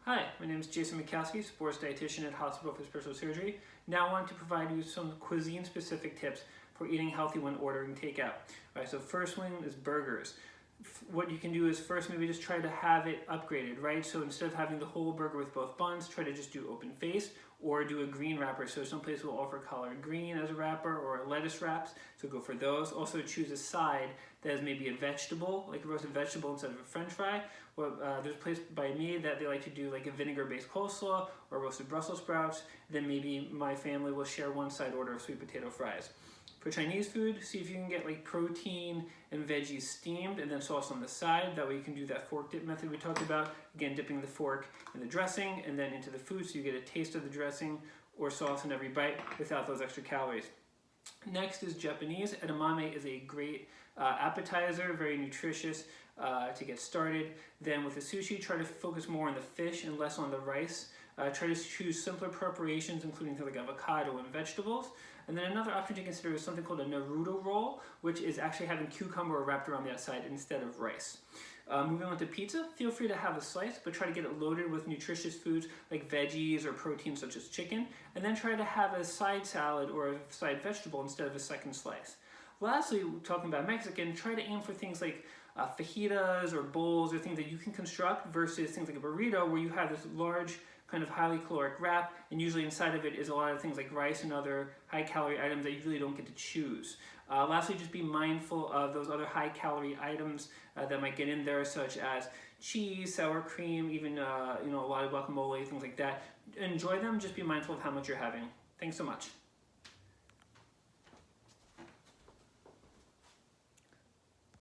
Hi, my name is Jason Machowsky, sports dietitian at Hospital for Special Surgery. Now I want to provide you some cuisine-specific tips for eating healthy when ordering takeout. All right, so first one is burgers. What you can do is first maybe just try to have it upgraded, right? So instead of having the whole burger with both buns, try to just do open face or do a green wrapper. So some places will offer collard green as a wrapper or lettuce wraps, so go for those. Also choose a side that is maybe a vegetable, like a roasted vegetable instead of a french fry. Well, there's a place by me that they like to do like a vinegar-based coleslaw or roasted Brussels sprouts. Then maybe my family will share one side order of sweet potato fries. For Chinese food, see if you can get like protein and veggies steamed and then sauce on the side. That way you can do that fork dip method we talked about. Again, dipping the fork in the dressing and then into the food so you get a taste of the dressing or sauce in every bite without those extra calories. Next is Japanese. Edamame is a great appetizer, very nutritious to get started. Then with the sushi, try to focus more on the fish and less on the rice. Try to choose simpler preparations, including things like avocado and vegetables. And then another option to consider is something called a Naruto roll, which is actually having cucumber wrapped around the outside instead of rice. Moving on to pizza, feel free to have a slice, but try to get it loaded with nutritious foods like veggies or proteins such as chicken, and then try to have a side salad or a side vegetable instead of a second slice. Lastly, talking about Mexican, try to aim for things like fajitas or bowls or things that you can construct versus things like a burrito where you have this large kind of highly caloric wrap, and usually inside of it is a lot of things like rice and other high calorie items that you really don't get to choose. Lastly, just be mindful of those other high calorie items that might get in there, such as cheese, sour cream, even a lot of guacamole, things like that. Enjoy them, just be mindful of how much you're having. Thanks so much.